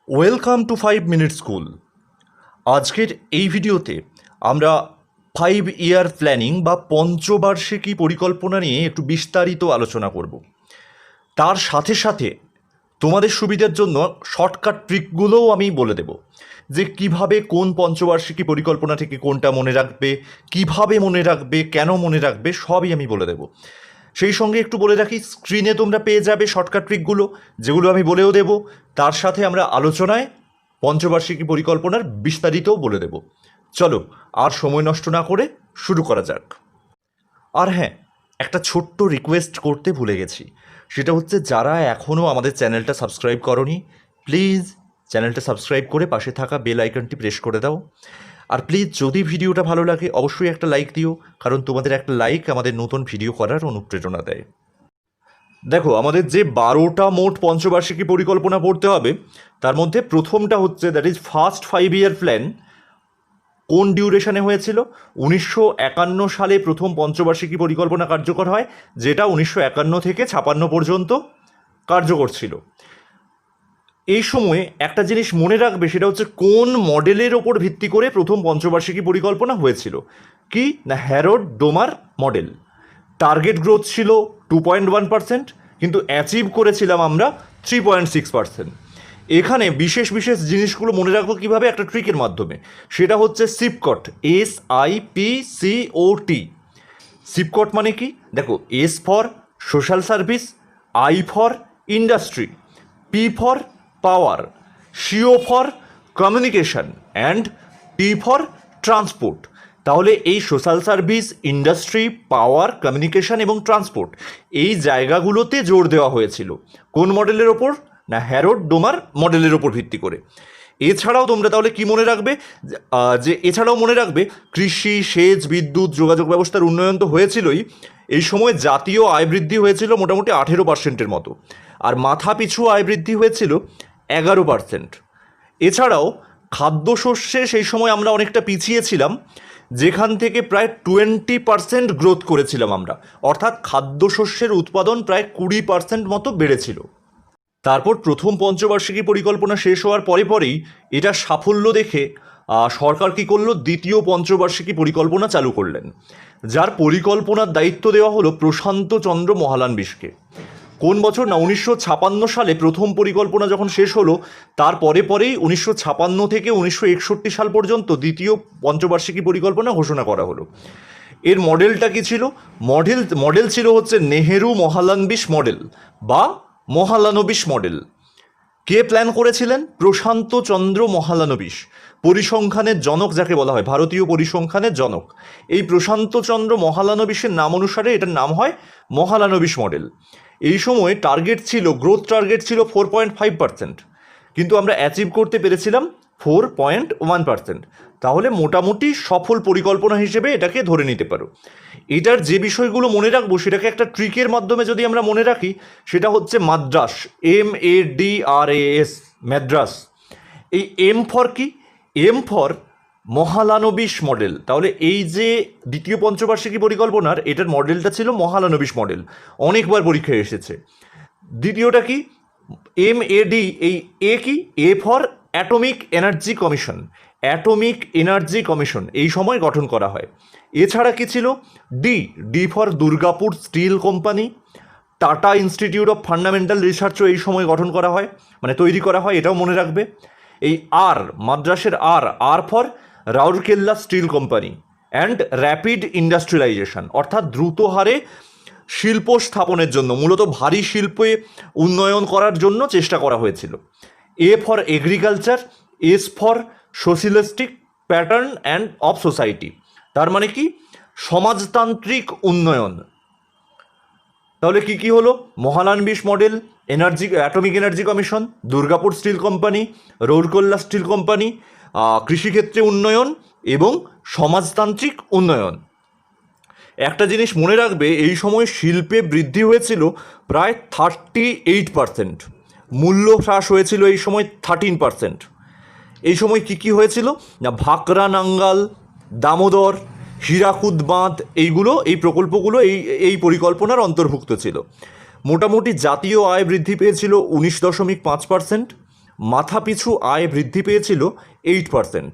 Welcome to 5 minute school. আজকের এই ভিডিওতে আমরা 5 ইয়ার প্ল্যানিং বা পঞ্চবার্ষিকী পরিকল্পনা নিয়ে একটু বিস্তারিত আলোচনা করব। তার সাথে সাথে তোমাদের সুবিধার জন্য শর্টকাট ট্রিকগুলোও আমি বলে দেব যে কিভাবে কোন পঞ্চবার্ষিকী পরিকল্পনা থেকে কোনটা মনে রাখবে, কিভাবে মনে রাখবে, কেন মনে রাখবে, সবই আমি বলে দেব। সেই সঙ্গে একটু বলে রাখি, স্ক্রিনে তোমরা পেয়ে যাবে শর্টকাট ট্রিকগুলো, যেগুলো আমি বলেও দেব। তার সাথে আমরা আলোচনায় পঞ্চবার্ষিকী পরিকল্পনার বিস্তারিতও বলে দেব। চলো আর সময় নষ্ট না করে শুরু করা যাক। আর হ্যাঁ, একটা ছোট্ট রিকোয়েস্ট করতে ভুলে গেছি, সেটা হচ্ছে যারা এখনও আমাদের চ্যানেলটা সাবস্ক্রাইব করনি, প্লিজ চ্যানেলটা সাবস্ক্রাইব করে পাশে থাকা বেল আইকনটি প্রেস করে দাও। আর প্লিজ যদি ভিডিওটা ভালো লাগে অবশ্যই একটা লাইক দিও, কারণ তোমাদের একটা লাইক আমাদের নতুন ভিডিও করার অনুপ্রেরণা দেয়। দেখো, আমাদের যে 12টা মোট পঞ্চবার্ষিকী পরিকল্পনা পড়তে হবে, তার মধ্যে প্রথমটা হচ্ছে that is first 5 year plan. কোন ডিউরেশনে হয়েছিল? 1951 সালে প্রথম পঞ্চবার্ষিকী পরিকল্পনা কার্যকর হয়, যেটা 1951 থেকে 56 পর্যন্ত কার্যকর ছিল। এই সময়ে একটা জিনিস মনে রাখবে, সেটা হচ্ছে কোন মডেলের ওপর ভিত্তি করে প্রথম পঞ্চবার্ষিকী পরিকল্পনা হয়েছিল। কি না, হ্যারোড ডোমার মডেল। টার্গেট গ্রোথ ছিল 2.1%, কিন্তু অ্যাচিভ করেছিলাম আমরা 3.6%। এখানে বিশেষ বিশেষ জিনিসগুলো মনে রাখবো কীভাবে, একটা ট্রিকের মাধ্যমে। সেটা হচ্ছে সিপকট, SIPCOT। সিপকট মানে কি? দেখো, S for social service, I for industry, P for power, CO for communication and T for transport. তাহলে এই সোশ্যাল সার্ভিস, ইন্ডাস্ট্রি, পাওয়ার, কমিউনিকেশন এবং ট্রান্সপোর্ট, এই জায়গাগুলোতে জোর দেওয়া হয়েছিল। কোন মডেলের ওপর? না, হ্যারোড ডোমার মডেলের ওপর ভিত্তি করে। এছাড়াও তোমরা তাহলে কি মনে রাখবে, যে এছাড়াও মনে রাখবে কৃষি, সেচ, বিদ্যুৎ, যোগাযোগ ব্যবস্থার উন্নয়ন তো হয়েছিলই। এই সময় জাতীয় আয় বৃদ্ধি হয়েছিল মোটামুটি 18%-এর মতো, আর মাথা পিছু আয় বৃদ্ধি হয়েছিল 11%। এছাড়াও খাদ্যশস্যে সেই সময় আমরা অনেকটা পিছিয়ে ছিলাম, যেখান থেকে প্রায় 20% গ্রোথ করেছিলাম আমরা, অর্থাৎ খাদ্যশস্যের উৎপাদন প্রায় 20% মতো বেড়েছিল। তারপর প্রথম পঞ্চবার্ষিকী পরিকল্পনা শেষ হওয়ার পরেই এটা সাফল্য দেখে সরকার কী করলো, দ্বিতীয় পঞ্চবার্ষিকী পরিকল্পনা চালু করলেন, যার পরিকল্পনার দায়িত্ব দেওয়া হলো প্রশান্ত চন্দ্র মহালানবিশকে। কোন বছর? না, 1956 সালে প্রথম পরিকল্পনা যখন শেষ হলো, তার পরেই 1956 থেকে 1961 সাল পর্যন্ত দ্বিতীয় পঞ্চবার্ষিকী পরিকল্পনা ঘোষণা করা হলো। এর মডেলটা কি ছিল? মডেল ছিল হচ্ছে নেহেরু মহালানবিশ মডেল বা মহালানবিশ মডেল। কে প্ল্যান করেছিলেন? প্রশান্ত চন্দ্র মহালানবিশ, পরিসংখ্যানের জনক যাকে বলা হয়, ভারতীয় পরিসংখ্যানের জনক। এই প্রশান্ত চন্দ্র মহালানবিশের নাম অনুসারে এটার নাম হয় মহালানবিশ মডেল। এই সময় টার্গেট ছিল, গ্রোথ টার্গেট ছিল 4.5%, কিন্তু আমরা অ্যাচিভ করতে পেরেছিলাম 4.1%। তাহলে মোটামুটি সফল পরিকল্পনা হিসেবে এটাকে ধরে নিতে পারো। এটার যে বিষয়গুলো মনে রাখবো, সেটাকে একটা ট্রিকের মাধ্যমে যদি আমরা মনে রাখি, সেটা হচ্ছে মাদ্রাস, MADRAS, ম্যাদ্রাস। এই এম ফর কি? M for Mahalanobis model. তাহলে এই যে দ্বিতীয় পঞ্চবার্ষিকী পরিকল্পনার, এটার মডেলটা ছিল মহালানবিশ মডেল, অনেকবার পরীক্ষায় এসেছে। দ্বিতীয়টা কি? MAD, এই এ কি? A for atomic energy commission. Atomic energy commission এই সময় গঠন করা হয়। এছাড়া কি ছিল? D for Durgapur steel company. Tata institute of fundamental রিসার্চও এই সময় গঠন করা হয়, মানে তৈরি করা হয়, এটাও মনে রাখবে। এই আর, মাদ্রাসের R for Rourkela steel company and rapid industrialisation, অর্থাৎ দ্রুত হারে শিল্প স্থাপনের জন্য, মূলত ভারী শিল্পে উন্নয়ন করার জন্য চেষ্টা করা হয়েছিল। A for agriculture, S for socialistic pattern and of society. তার মানে কি? সমাজতান্ত্রিক উন্নয়ন। তাহলে কি কি হলো? Mahalanobis model, atomic energy commission, Durgapur steel company, Rourkela steel company, কৃষিক্ষেত্রে উন্নয়ন এবং সমাজতান্ত্রিক উন্নয়ন। একটা জিনিস মনে রাখবে, এই সময় শিল্পে বৃদ্ধি হয়েছিল প্রায় 38%, মূল্য হ্রাস হয়েছিল এই সময় 13%। এই সময় কি কি হয়েছিল? না, ভাকরা নাঙ্গাল, দামোদর, হীরাকুদ বাঁধ, এই প্রকল্পগুলো এই পরিকল্পনার অন্তর্ভুক্ত ছিল। মোটামুটি জাতীয় আয় বৃদ্ধি পেয়েছিল 19.5%, মাথাপিছু আয় বৃদ্ধি পেয়েছিল 8%,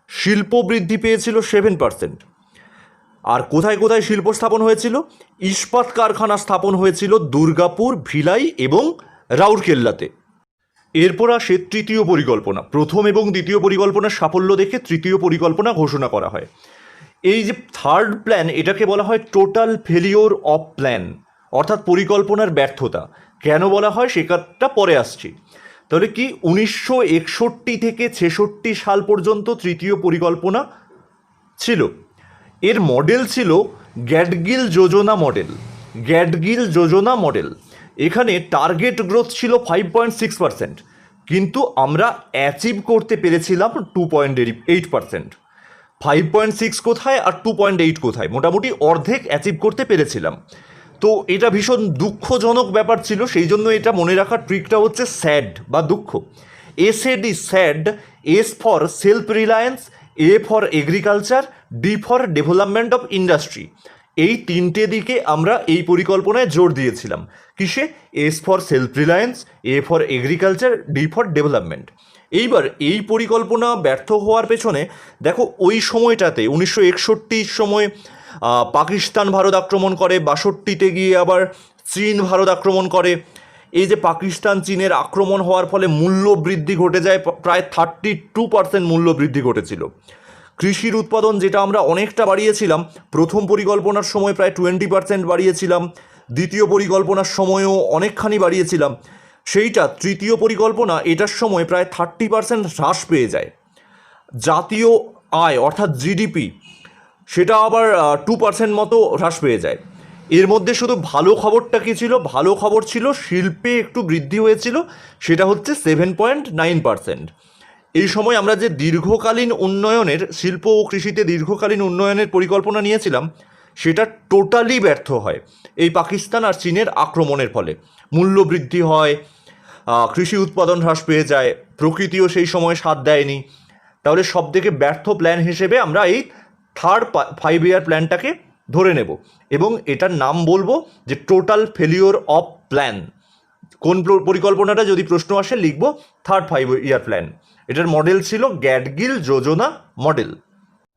শিল্প বৃদ্ধি পেয়েছিল 7%। আর কোথায় কোথায় শিল্প স্থাপন হয়েছিল? ইস্পাত কারখানা স্থাপন হয়েছিল দুর্গাপুর, ভিলাই এবং রাউরকেল্লাতে। এরপর আসে তৃতীয় পরিকল্পনা। প্রথম এবং দ্বিতীয় পরিকল্পনার সাফল্য দেখে তৃতীয় পরিকল্পনা ঘোষণা করা হয়। এই যে থার্ড প্ল্যান, এটাকে বলা হয় টোটাল ফেলিওর অফ প্ল্যান, অর্থাৎ পরিকল্পনার ব্যর্থতা। কেন বলা হয় সেটা পরে আসছি। তাহলে কি 1961 থেকে 66 সাল পর্যন্ত তৃতীয় পরিকল্পনা ছিল। এর মডেল ছিল গ্যাডগিল যোজনা মডেল। গ্যাডগিল যোজনা মডেল, এখানে টার্গেট গ্রোথ ছিল 5.6%, কিন্তু আমরা অ্যাচিভ করতে পেরেছিলাম 2.8%। 5.6 কোথায় আর 2.8 কোথায়, মোটামুটি অর্ধেক অ্যাচিভ করতে পেরেছিলাম। তো এটা ভীষণ দুঃখজনক ব্যাপার ছিল। সেই জন্য এটা মনে রাখার ট্রিকটা হচ্ছে স্যাড বা দুঃখ। এসএডি, sad, S for self Reliance, A for agriculture, D for development of industry. এই তিনটে দিকে আমরা এই পরিকল্পনায় জোর দিয়েছিলাম। কিসে? S for self Reliance, A for agriculture, D for development. এইবার এই পরিকল্পনা ব্যর্থ হওয়ার পেছনে দেখো, ওই সময়টাতে 1961 সময় পাকিস্তান ভারত আক্রমণ করে, 62তে গিয়ে আবার চীন ভারত আক্রমণ করে। এই যে পাকিস্তান চীনের আক্রমণ হওয়ার ফলে মূল্য বৃদ্ধি ঘটে যায়, প্রায় 32% মূল্য বৃদ্ধি ঘটেছিল। কৃষির উৎপাদন যেটা আমরা অনেকটা বাড়িয়েছিলাম, প্রথম পরিকল্পনার সময় প্রায় 20% বাড়িয়েছিলাম, দ্বিতীয় পরিকল্পনার সময়ও অনেকখানি বাড়িয়েছিলাম, সেইটা তৃতীয় পরিকল্পনা এটার সময় প্রায় 30% হ্রাস পেয়ে যায়। জাতীয় আয় অর্থাৎ জিডিপি, সেটা আবার 2% মতো হ্রাস পেয়ে যায়। এর মধ্যে শুধু ভালো খবরটা কী ছিল? ভালো খবর ছিল শিল্পে একটু বৃদ্ধি হয়েছিল, সেটা হচ্ছে 7.9%। এই সময় আমরা যে দীর্ঘকালীন উন্নয়নের, শিল্প ও কৃষিতে দীর্ঘকালীন উন্নয়নের পরিকল্পনা নিয়েছিলাম, সেটা টোটালি ব্যর্থ হয় এই পাকিস্তান আর চীনের আক্রমণের ফলে। মূল্য বৃদ্ধি হয়, কৃষি উৎপাদন হ্রাস পেয়ে যায়, প্রকৃতিও সেই সময় সাথ দেয়নি। তাহলে সবথেকে ব্যর্থ প্ল্যান হিসেবে আমরা এই থার্ড 5 ইয়ার প্ল্যানটাকে ধরে নেব এবং এটার নাম বলবো যে টোটাল ফেলিওর অফ প্ল্যান। কোন পরিকল্পনাটা যদি প্রশ্ন আসে লিখব থার্ড 5 ইয়ার প্ল্যান। এটার মডেল ছিল গ্যাডগিল যোজনা মডেল।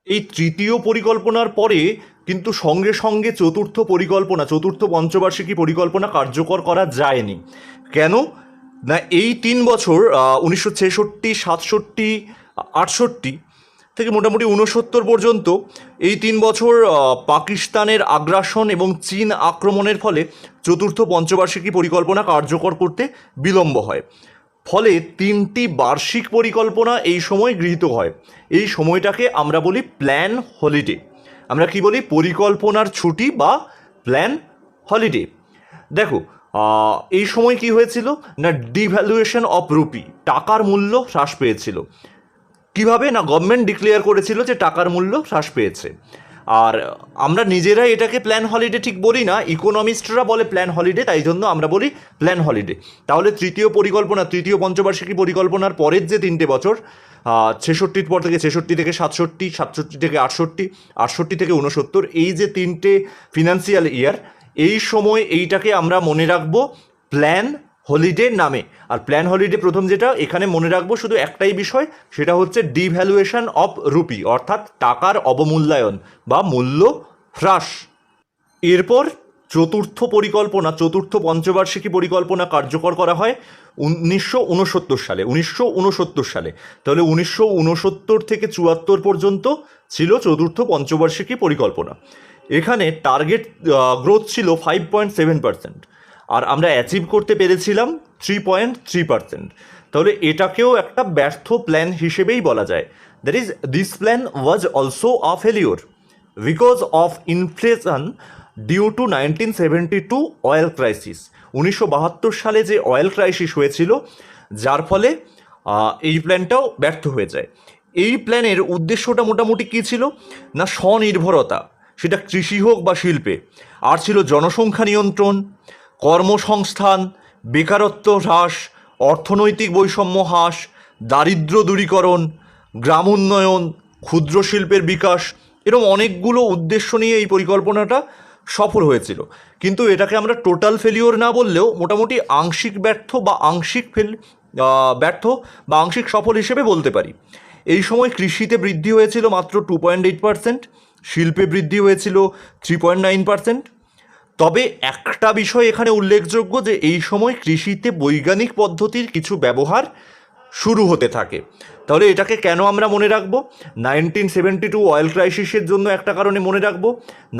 এই তৃতীয় পরিকল্পনার পরে কিন্তু সঙ্গে সঙ্গে চতুর্থ পরিকল্পনা, চতুর্থ পঞ্চবার্ষিকী পরিকল্পনা কার্যকর করা যায়নি। কেন না, এই 3 বছর 1966, 67, 68 থেকে মোটামুটি 69 পর্যন্ত, এই 3 বছর পাকিস্তানের আগ্রাসন এবং চীন আক্রমণের ফলে চতুর্থ পঞ্চবার্ষিকী পরিকল্পনা কার্যকর করতে বিলম্ব হয়। ফলে 3টি বার্ষিক পরিকল্পনা এই সময় গৃহীত হয়। এই সময়টাকে আমরা বলি প্ল্যান হলিডে। আমরা কি বলি? পরিকল্পনার ছুটি বা প্ল্যান হলিডে। দেখো, এই সময় কি হয়েছিল না, ডিভ্যালুয়েশন অফ রুপি, টাকার মূল্য হ্রাস পেয়েছিল। কিভাবে না, গভর্নমেন্ট ডিক্লেয়ার করেছিল যে টাকার মূল্য হ্রাস পেয়েছে। আর আমরা নিজেরাই এটাকে প্ল্যান হলিডে ঠিক বলি না, ইকোনমিস্টরা বলে প্ল্যান হলিডে, তাই জন্য আমরা বলি প্ল্যান হলিডে। তাহলে তৃতীয় পরিকল্পনা, তৃতীয় পঞ্চবার্ষিকী পরিকল্পনার পরের যে 3টে বছর, 66 পর থেকে 66 থেকে 67, 67 থেকে 68, 68 থেকে 69, এই যে 3টে ফিনান্সিয়াল ইয়ার, এই সময় এইটাকে আমরা মনে রাখবো প্ল্যান হলিডে নামে। আর প্ল্যান হলিডে প্রথম যেটা এখানে মনে রাখবো শুধু একটাই বিষয়, সেটা হচ্ছে ডিভ্যালুয়েশন অফ রুপি, অর্থাৎ টাকার অবমূল্যায়ন বা মূল্য হ্রাস। এরপর চতুর্থ পরিকল্পনা, চতুর্থ পঞ্চবার্ষিকী পরিকল্পনা কার্যকর করা হয় 1969 সালে। 1969 সালে, তাহলে 1969 থেকে 74 পর্যন্ত ছিল চতুর্থ পঞ্চবার্ষিকী পরিকল্পনা। এখানে টার্গেট গ্রোথ ছিল 5.7%, আর আমরা অ্যাচিভ করতে পেরেছিলাম 3.3%। তাহলে এটাকেও একটা ব্যর্থ প্ল্যান হিসেবেই বলা যায়। That is, this plan was also a failure because of inflation due to 1972 oil crisis. 1972 সালে যে অয়েল ক্রাইসিস হয়েছিল, যার ফলে এই প্ল্যানটাও ব্যর্থ হয়ে যায়। এই প্ল্যানের উদ্দেশ্যটা মোটামুটি কী ছিল না, স্বনির্ভরতা, সেটা কৃষি হোক বা শিল্পে। আর ছিল জনসংখ্যা নিয়ন্ত্রণ, কর্মসংস্থান, বেকারত্ব হ্রাস, অর্থনৈতিক বৈষম্য হ্রাস, দারিদ্র্য দূরীকরণ, গ্রাম উন্নয়ন, ক্ষুদ্র শিল্পের বিকাশ, এরকম অনেকগুলো উদ্দেশ্য নিয়ে এই পরিকল্পনাটা সফল হয়েছিল। কিন্তু এটাকে আমরা টোটাল ফেলিওর না বললেও মোটামুটি আংশিক ব্যর্থ বা আংশিক ব্যর্থ বা আংশিক সফল হিসেবে বলতে পারি। এই সময় কৃষিতে বৃদ্ধি হয়েছিল মাত্র 2.8%, শিল্পে বৃদ্ধি হয়েছিল 3.9%। তবে একটা বিষয় এখানে উল্লেখযোগ্য যে এই সময় কৃষিতে বৈজ্ঞানিক পদ্ধতির কিছু ব্যবহার শুরু হতে থাকে। তাহলে এটাকে কেন আমরা মনে রাখবো? 1972 অয়েল ক্রাইসিসের জন্য একটা কারণে মনে রাখবো।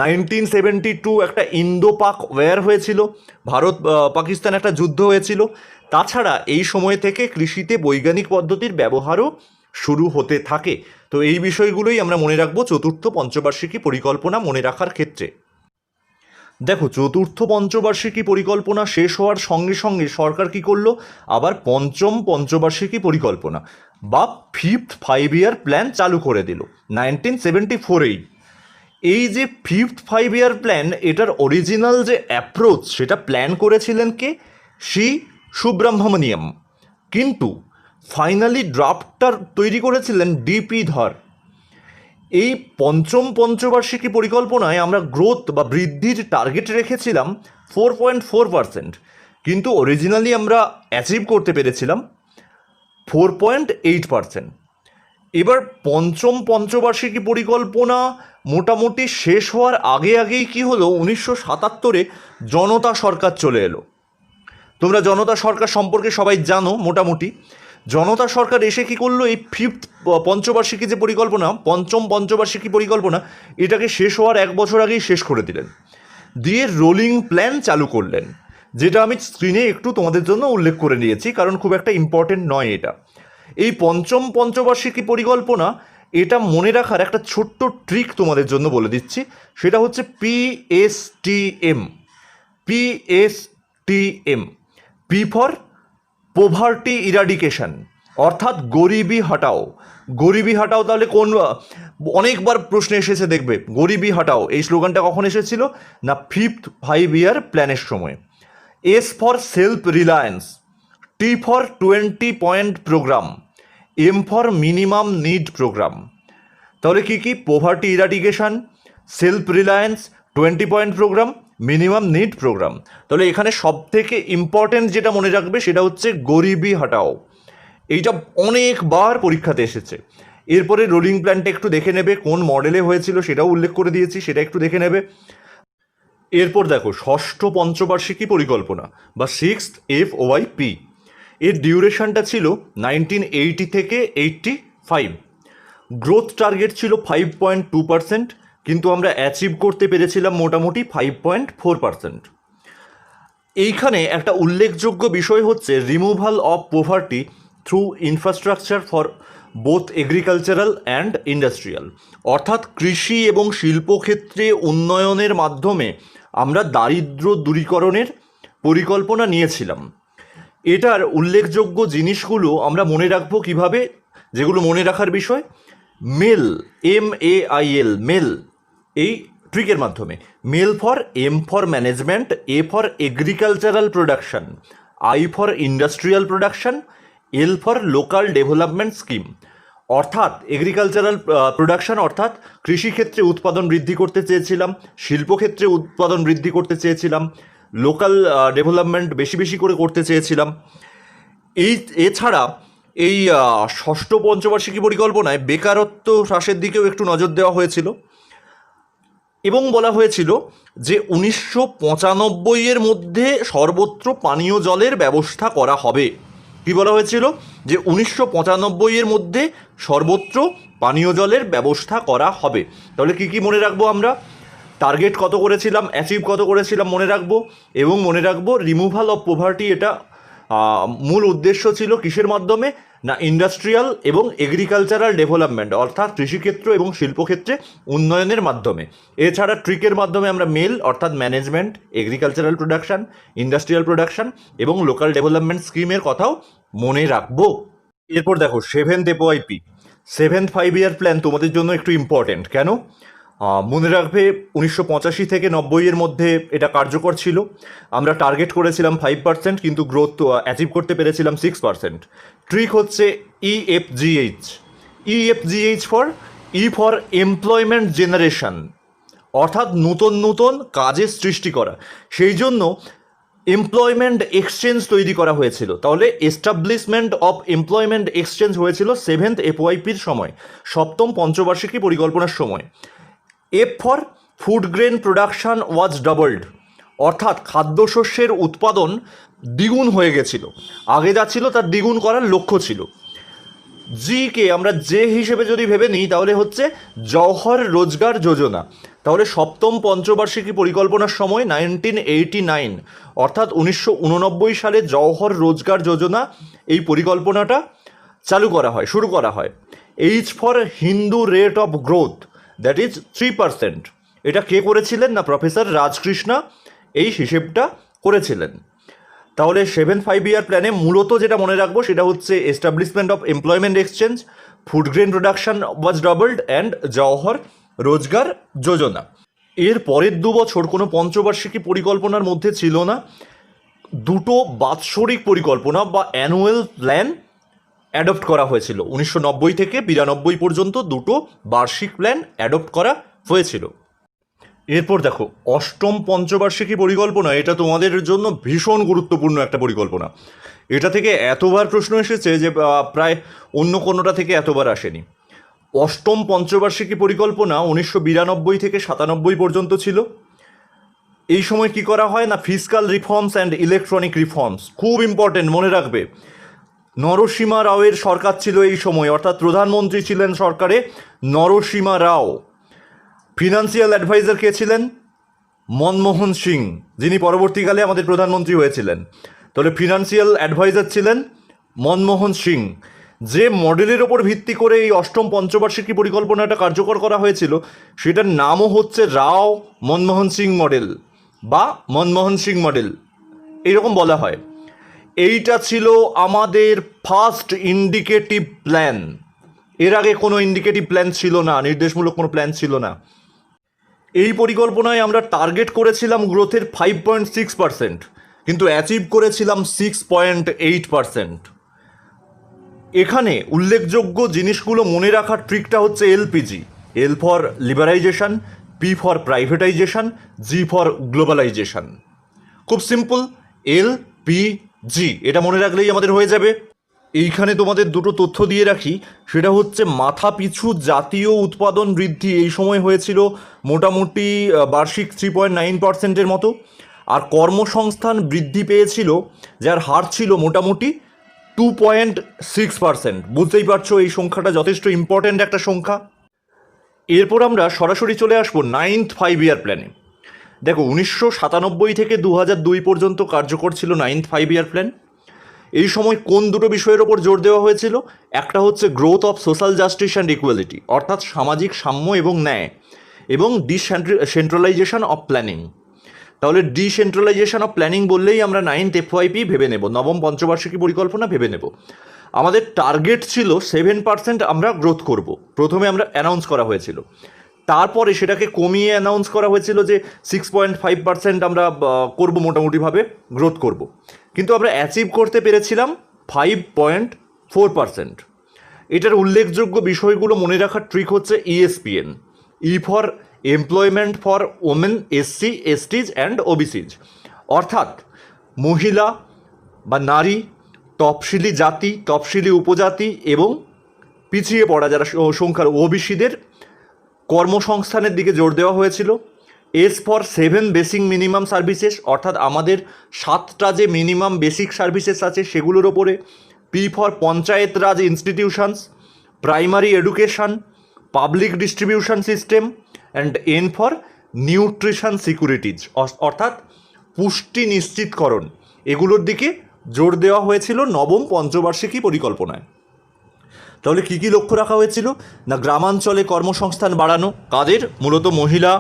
1972 একটা ইন্দো পাক ওয়ার হয়েছিল, ভারত পাকিস্তান একটা যুদ্ধ হয়েছিল। তাছাড়া এই সময় থেকে কৃষিতে বৈজ্ঞানিক পদ্ধতির ব্যবহারও শুরু হতে থাকে। তো এই বিষয়গুলোই আমরা মনে রাখবো চতুর্থ পঞ্চবার্ষিকী পরিকল্পনা মনে রাখার ক্ষেত্রে। দেখো, চতুর্থ পঞ্চবার্ষিকী পরিকল্পনা শেষ হওয়ার সঙ্গে সঙ্গে সরকার কী করলো? আবার পঞ্চম পঞ্চবার্ষিকী পরিকল্পনা বা 5th 5 ইয়ার প্ল্যান চালু করে দিল 1974-এই। এই যে 5th 5 ইয়ার প্ল্যান, এটার অরিজিনাল যে অ্যাপ্রোচ সেটা প্ল্যান করেছিলেন কে? শ্রী সুব্রহ্মণ্যম। কিন্তু ফাইনালি ড্রাফটটা তৈরি করেছিলেন ডিপি ধর। এই পঞ্চম পঞ্চবার্ষিকী পরিকল্পনায় আমরা গ্রোথ বা বৃদ্ধির টার্গেট রেখেছিলাম 4.4%, কিন্তু অরিজিনালি আমরা অ্যাচিভ করতে পেরেছিলাম 4.8%। এবার পঞ্চম পঞ্চবার্ষিকী পরিকল্পনা মোটামুটি শেষ হওয়ার আগেই কী হলো? 1977-এ জনতা সরকার চলে এলো। তোমরা জনতা সরকার সম্পর্কে সবাই জানো মোটামুটি। জনতা সরকার এসে কী করলো? এই 5th পঞ্চবার্ষিকী যে পরিকল্পনা, পঞ্চম পঞ্চবার্ষিকী পরিকল্পনা, এটাকে শেষ হওয়ার 1 বছর আগেই শেষ করে দিলেন, দিয়ে রোলিং প্ল্যান চালু করলেন, যেটা আমি স্ক্রিনে একটু তোমাদের জন্য উল্লেখ করে নিয়েছি, কারণ খুব একটা ইম্পর্টেন্ট নয় এটা। এই পঞ্চম পঞ্চবার্ষিকী পরিকল্পনা, এটা মনে রাখার একটা ছোট্ট ট্রিক তোমাদের জন্য বলে দিচ্ছি। সেটা হচ্ছে PSTM। PSTM, P for poverty eradication, অর্থাৎ গরিবি হাটাও। গরিবি হাটাও তাহলে কোন, অনেকবার প্রশ্নে এসেছে দেখবে, গরিবি হাটাও এই স্লোগানটা কখন এসেছিল? না 5th 5 ইয়ার প্ল্যানের সময়। S for self reliance, T for 20 point programme, M for minimum need programme. তাহলে কী কী? Poverty eradication, self reliance, 20 point programme, minimum need programme. তাহলে এখানে সব থেকে ইম্পর্টেন্ট যেটা মনে রাখবে সেটা হচ্ছে গরিবি হাটাও। এইটা অনেকবার পরীক্ষাতে এসেছে। এরপরে রোলিং প্ল্যানটা একটু দেখে নেবে, কোন মডেলে হয়েছিল সেটাও উল্লেখ করে দিয়েছি, সেটা একটু দেখে নেবে। এরপর দেখো, ষষ্ঠ পঞ্চবার্ষিকী পরিকল্পনা বা 6th FOIP, এর ডিউরেশনটা ছিল 1980 থেকে 85। গ্রোথ টার্গেট ছিল 5.2%, কিন্তু আমরা অ্যাচিভ করতে পেরেছিলাম মোটামুটি 5.4%। এইখানে একটা উল্লেখযোগ্য বিষয় হচ্ছে removal of poverty through infrastructure for both agricultural and industrial, অর্থাৎ কৃষি এবং শিল্পক্ষেত্রে উন্নয়নের মাধ্যমে আমরা দারিদ্র্য দূরীকরণের পরিকল্পনা নিয়েছিলাম। এটার উল্লেখযোগ্য জিনিসগুলো আমরা মনে রাখবো কিভাবে, যেগুলো মনে রাখার বিষয়? মেল, MAIL, মেল, এই ট্রিকের মাধ্যমে। Mail for M for management, A for agricultural production, I for industrial production, L for local development scheme. অর্থাৎ এগ্রিকালচারাল প্রোডাকশন অর্থাৎ কৃষিক্ষেত্রে উৎপাদন বৃদ্ধি করতে চেয়েছিলাম, শিল্পক্ষেত্রে উৎপাদন বৃদ্ধি করতে চেয়েছিলাম, লোকাল ডেভেলপমেন্ট বেশি বেশি করে করতে চেয়েছিলাম। এছাড়া এই ষষ্ঠ পঞ্চবার্ষিকী পরিকল্পনায় বেকারত্ব হ্রাসের দিকেও একটু নজর দেওয়া হয়েছিল এবং বলা হয়েছিল যে 1995-এর মধ্যে সর্বত্র পানীয় জলের ব্যবস্থা করা হবে। কি বলা হয়েছিল? যে 1995-এর মধ্যে সর্বত্র পানীয় জলের ব্যবস্থা করা হবে। তাহলে কি কি মনে রাখবো আমরা? টার্গেট কত করেছিলাম, অ্যাচিভ কত করেছিলাম মনে রাখবো, এবং মনে রাখবো রিমুভাল অফ পোভার্টি, এটা মূল উদ্দেশ্য ছিল কিসের মাধ্যমে? না ইন্ডাস্ট্রিয়াল এবং এগ্রিকালচারাল ডেভেলপমেন্ট, অর্থাৎ কৃষিক্ষেত্র এবং শিল্পক্ষেত্রে উন্নয়নের মাধ্যমে। এছাড়া ট্রিকের মাধ্যমে আমরা মেল অর্থাৎ management, agricultural production, industrial production এবং লোকাল ডেভেলপমেন্ট স্কিমের কথাও মনে রাখবো। এরপর দেখো 7th FOIP, 7th 5 year plan তোমাদের জন্য একটু ইম্পর্টেন্ট। কেন? মনে রাখবে 1985 থেকে 90-এর মধ্যে এটা কার্যকর ছিল। আমরা টার্গেট করেছিলাম 5%, কিন্তু গ্রোথ অ্যাচিভ করতে পেরেছিলাম 6%। ট্রিক হচ্ছে EFGH। EFGH for employment generation, অর্থাৎ নতুন নতুন কাজের সৃষ্টি করা। সেই জন্য এমপ্লয়মেন্ট এক্সচেঞ্জ তৈরি করা হয়েছিল। তাহলে এস্টাবলিশমেন্ট অফ এমপ্লয়মেন্ট এক্সচেঞ্জ হয়েছিল 7th FYPর সময়, সপ্তম পঞ্চবার্ষিকী পরিকল্পনার সময়। F for food grain production was doubled, অর্থাৎ খাদ্যশস্যের উৎপাদন দ্বিগুণ হয়ে গেছিল, আগে যা ছিল তার দ্বিগুণ করার লক্ষ্য ছিল। জিকে আমরা যে হিসেবে যদি ভেবে নিই তাহলে হচ্ছে জওহর রোজগার যোজনা। তাহলে সপ্তম পঞ্চবার্ষিকী পরিকল্পনার সময় 1989 অর্থাৎ 1989 সালে জওহর রোজগার যোজনা এই পরিকল্পনাটা শুরু করা হয়। H for Hindu rate of growth, that is 3%। এটা কে করেছিলেন না প্রফেসর রাজকৃষ্ণা এই হিসেবটা করেছিলেন। তাহলে 7th 5-year প্ল্যানে মূলত যেটা মনে রাখবো সেটা হচ্ছে establishment of employment exchange, food grain production was doubled and Jawahar রোজগার যোজনা। এর পরের 2 বছর কোনো পঞ্চবার্ষিকী পরিকল্পনার মধ্যে ছিল না, দুটো বাৎসরিক পরিকল্পনা বা অ্যানুয়াল প্ল্যান অ্যাডপ্ট করা হয়েছিল। 1990 থেকে 92 পর্যন্ত দুটো বার্ষিক প্ল্যান অ্যাডপ্ট করা হয়েছিল। এরপর দেখো অষ্টম পঞ্চবার্ষিকী পরিকল্পনা, এটা তোমাদের জন্য ভীষণ গুরুত্বপূর্ণ একটা পরিকল্পনা। এটা থেকে এতবার প্রশ্ন এসেছে যে প্রায় অন্য কোনোটা থেকে এতবার আসেনি। অষ্টম পঞ্চবার্ষিকী পরিকল্পনা 1992 থেকে 97 পর্যন্ত ছিল। এই সময় কি করা হয় না fiscal reforms and electronic reforms, খুব ইম্পর্টেন্ট মনে রাখবে। নরসিমা রাওয়ের সরকার ছিল এই সময়, অর্থাৎ প্রধানমন্ত্রী ছিলেন সরকারে নরসিমা রাও। ফিনান্সিয়াল অ্যাডভাইজার কে ছিলেন? মনমোহন সিং, যিনি পরবর্তীকালে আমাদের প্রধানমন্ত্রী হয়েছিলেন। তাহলে ফিনান্সিয়াল অ্যাডভাইজার ছিলেন মনমোহন সিং। যে মডেলের ওপর ভিত্তি করে এই অষ্টম পঞ্চবার্ষিকী পরিকল্পনাটা কার্যকর করা হয়েছিল সেটার নামও হচ্ছে রাও মনমোহন সিং মডেল বা মনমোহন সিং মডেল, এইরকম বলা হয়। এইটা ছিল আমাদের ফার্স্ট ইন্ডিকেটিভ প্ল্যান। এর আগে কোনো ইন্ডিকেটিভ প্ল্যান ছিল না, নির্দেশমূলক কোনো প্ল্যান ছিল না। এই পরিকল্পনায় আমরা টার্গেট করেছিলাম গ্রোথের 5.6%, কিন্তু অ্যাচিভ করেছিলাম 6.8%। এখানে উল্লেখযোগ্য জিনিসগুলো মনে রাখার ট্রিকটা হচ্ছে LPG, L for liberalisation, P for privatisation, G for globalisation. খুব সিম্পল, এলপিজি এটা মনে রাখলেই আমাদের হয়ে যাবে। এইখানে তোমাদের দুটো তথ্য দিয়ে রাখি, সেটা হচ্ছে মাথা পিছু জাতীয় উৎপাদন বৃদ্ধি এই সময় হয়েছিল মোটামুটি বার্ষিক 3.9%-এর মতো, আর কর্মসংস্থান বৃদ্ধি পেয়েছিল যার হার ছিল মোটামুটি 2.6%। বুঝতেই পারছো এই সংখ্যাটা যথেষ্ট ইম্পর্ট্যান্ট একটা সংখ্যা। এরপর আমরা সরাসরি চলে আসবো 9th 5-year প্ল্যানে। দেখো 1997 থেকে 2002 পর্যন্ত কার্যকর ছিল 9th 5-year প্ল্যান। এই সময় কোন দুটো বিষয়ের ওপর জোর দেওয়া হয়েছিল? একটা হচ্ছে growth of social justice and equality, অর্থাৎ সামাজিক সাম্য এবং ন্যায়, এবং ডিসেন্ট্রালাইজেশন অফ প্ল্যানিং। তাহলে ডিসেন্ট্রালাইজেশন অফ প্ল্যানিং বললেই আমরা 9th FYP ভেবে নেব, নবম পঞ্চবার্ষিকী পরিকল্পনা ভেবে নেব। আমাদের টার্গেট ছিল 7% আমরা গ্রোথ করব, প্রথমে আমরা অ্যানাউন্স করা হয়েছিল। তারপরে সেটাকে কমিয়ে অ্যানাউন্স করা হয়েছিল যে 6.5% আমরা করব, মোটামুটিভাবে গ্রোথ করব, কিন্তু আমরা অ্যাচিভ করতে পেরেছিলাম 5.4%। এটার উল্লেখযোগ্য বিষয়গুলো মনে রাখার ট্রিক হচ্ছে ESPN, E for employment for women, SC, STs and OBCs, অর্থাৎ মহিলা বা নারী, তফসিলি জাতি, তফসিলি উপজাতি এবং পিছিয়ে পড়া যারা সংখ্যার OBCদের কর্মসংস্থানের দিকে জোর দেওয়া হয়েছিল। S for 7 basic minimum services, অর্থাৎ আমাদের 7টা যে মিনিমাম বেসিক সার্ভিসেস আছে সেগুলোর ওপরে। P for panchayat Raj institutions, primary education, public distribution system, and N for nutrition securities, অর্থাৎ পুষ্টি নিশ্চিতকরণ। এগুলোর দিকে জোর দেওয়া হয়েছিল নবম পঞ্চবার্ষিকী পরিকল্পনায়। তাহলে কী কী লক্ষ্য রাখা হয়েছিল না গ্রামাঞ্চলে কর্মসংস্থান বাড়ানো, কাদের? মূলত মহিলা,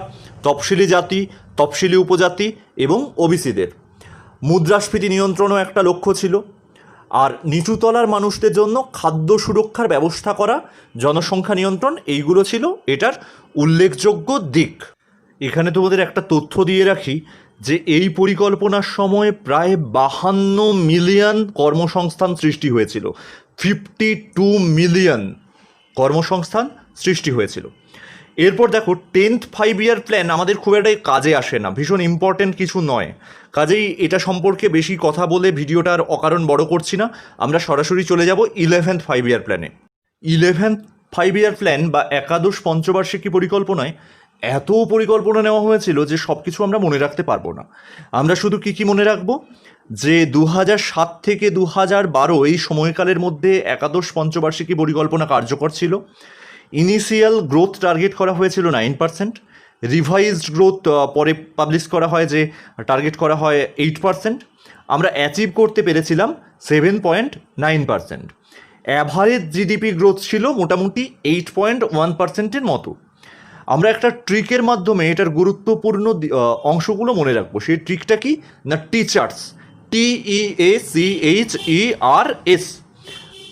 তফসিলি জাতি, তফসিলি উপজাতি এবং OBCদের। মুদ্রাস্ফীতি নিয়ন্ত্রণও একটা লক্ষ্য ছিল। আর নিচুতলার মানুষদের জন্য খাদ্য সুরক্ষার ব্যবস্থা করা, জনসংখ্যা নিয়ন্ত্রণ, এইগুলো ছিল এটার উল্লেখযোগ্য দিক। এখানে তোমাদের একটা তথ্য দিয়ে রাখি যে এই পরিকল্পনার সময় প্রায় 52 মিলিয়ন কর্মসংস্থান সৃষ্টি হয়েছিল, 52 মিলিয়ন কর্মসংস্থান সৃষ্টি হয়েছিল। এরপর দেখো 10th 5 ইয়ার প্ল্যান আমাদের খুব একটা কাজে আসে না, ভীষণ ইম্পর্টেন্ট কিছু নয়, কাজেই এটা সম্পর্কে বেশি কথা বলে ভিডিওটা আর অকারণ বড় করছি না। আমরা সরাসরি চলে যাব 11th 5 ইয়ার প্ল্যানে। 11th 5 ইয়ার প্ল্যান বা একাদশ পঞ্চবার্ষিকী পরিকল্পনায় এত পরিকল্পনা নেওয়া হয়েছিল যে সব কিছু আমরা মনে রাখতে পারবো না। আমরা শুধু কী কী মনে রাখবো, যে 2007 থেকে 2012 এই সময়কালের মধ্যে একাদশ পঞ্চবার্ষিকী পরিকল্পনা কার্যকর ছিল। ইনিশিয়াল গ্রোথ টার্গেট করা হয়েছিল 9%, রিভাইজড গ্রোথ পরে পাবলিশ করা হয় যে টার্গেট করা হয় 8%, আমরা অ্যাচিভ করতে পেরেছিলাম 7.9%। অ্যাভারেজ জিডিপি গ্রোথ ছিল মোটামুটি 8.1%-এর মতো। আমরা একটা ট্রিকের মাধ্যমে এটার গুরুত্বপূর্ণ অংশগুলো মনে রাখবো। সেই ট্রিকটা কি না, teachers, TEACHERS,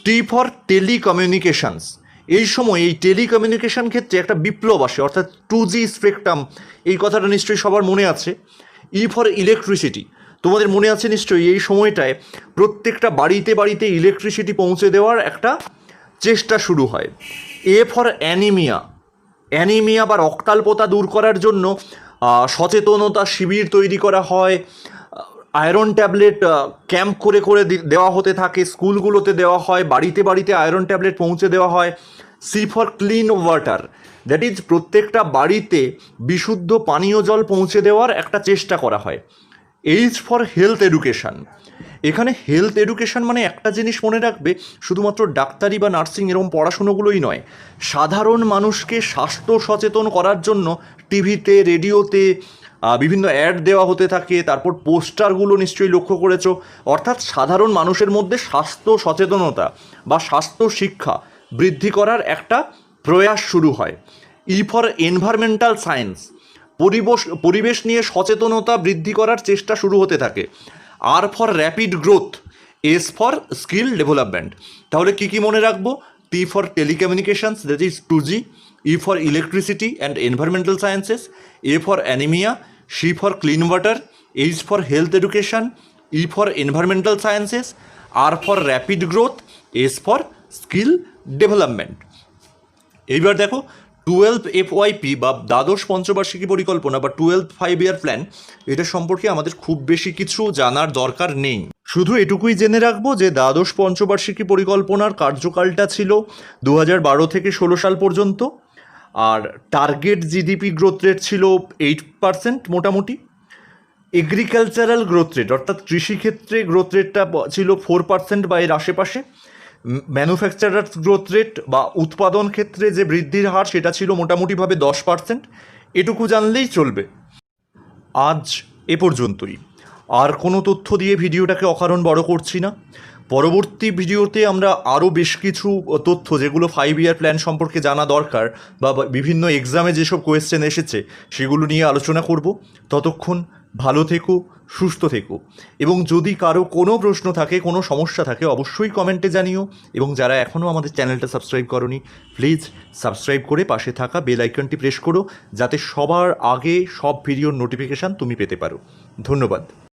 T for telecommunications. এই সময় এই টেলিকমিউনিকেশন ক্ষেত্রে একটা বিপ্লব আসে, অর্থাৎ 2G স্পেকট্রাম, এই কথাটা নিশ্চয়ই সবার মনে আছে। ই ফর ইলেকট্রিসিটি, তোমাদের মনে আছে নিশ্চয়ই এই সময়টায় প্রত্যেকটা বাড়িতে বাড়িতে ইলেকট্রিসিটি পৌঁছে দেওয়ার একটা চেষ্টা শুরু হয়। এ ফর অ্যানিমিয়া বা রক্তাল্পতা দূর করার জন্য সচেতনতা শিবির তৈরি করা হয়, আয়রন ট্যাবলেট ক্যাম্প করে করে দেওয়া হতে থাকে, স্কুলগুলোতে দেওয়া হয়, বাড়িতে বাড়িতে আয়রন ট্যাবলেট পৌঁছে দেওয়া হয়। C for clean water, that is প্রত্যেকটা বাড়িতে বিশুদ্ধ পানীয় জল পৌঁছে দেওয়ার একটা চেষ্টা করা হয়। এইচ ফর হেলথ এডুকেশন, এখানে হেলথ এডুকেশন মানে একটা জিনিস মনে রাখবে, শুধুমাত্র ডাক্তারি বা নার্সিং এরকম পড়াশুনোগুলোই নয়, সাধারণ মানুষকে স্বাস্থ্য সচেতন করার জন্য টিভিতে রেডিওতে বিভিন্ন অ্যাড দেওয়া হতে থাকে, তারপর পোস্টারগুলো নিশ্চয়ই লক্ষ্য করেছো, অর্থাৎ সাধারণ মানুষের মধ্যে স্বাস্থ্য সচেতনতা বা স্বাস্থ্য শিক্ষা বৃদ্ধি করার একটা প্রয়াস শুরু হয়। ই ফর এনভায়রনমেন্টাল সায়েন্স, পরিবেশ নিয়ে সচেতনতা বৃদ্ধি করার চেষ্টা শুরু হতে থাকে। R for rapid growth, S for skill development. তাহলে কী কী মনে রাখবো, T for telecommunications, that is 2G, E for electricity and environmental sciences, A for anaemia, C for clean water, H for health education, E for environmental sciences, R for rapid growth, S for skill development. এইবার দেখো 12th FYP বা দ্বাদশ পঞ্চবার্ষিকী পরিকল্পনা বা 12th 5 year plan, এটা সম্পর্কে আমাদের খুব বেশি কিছু জানার দরকার নেই। শুধু এটুকুই জেনে রাখবো যে দ্বাদশ পঞ্চবার্ষিকী পরিকল্পনার কার্যকালটা ছিল 2012 থেকে 16 সাল পর্যন্ত, আর টার্গেট জিডিপি গ্রোথ রেট ছিল 8% মোটামুটি। এগ্রিকালচারাল গ্রোথ রেট অর্থাৎ কৃষিক্ষেত্রে গ্রোথ রেটটা ছিল 4% বা এর আশেপাশে। ম্যানুফ্যাকচারার্স গ্রোথ রেট বা উৎপাদন ক্ষেত্রে যে বৃদ্ধির হার সেটা ছিল মোটামুটিভাবে 10%। এটুকু জানলেই চলবে। আজ এ পর্যন্তই, আর কোনো তথ্য দিয়ে ভিডিওটাকে অকারণ বড় করছি না। পরবর্তী ভিডিওতে আমরা আরও বেশ কিছু তথ্য যেগুলো 5 ইয়ার প্ল্যান সম্পর্কে জানা দরকার বা বিভিন্ন এক্সামে যেসব কোয়েশ্চেন এসেছে সেগুলো নিয়ে আলোচনা করব। ততক্ষণ ভালো থেকো, সুস্থ থেকো, এবং যদি কারো কোনো প্রশ্ন থাকে, কোনো সমস্যা থাকে, অবশ্যই কমেন্টে জানিও। এবং যারা এখনও আমাদের চ্যানেলটা সাবস্ক্রাইব করোনি, প্লিজ সাবস্ক্রাইব করে পাশে থাকা বেল আইকনটি প্রেস করো, যাতে সবার আগে সব ভিডিওর নোটিফিকেশান তুমি পেতে পারো। ধন্যবাদ।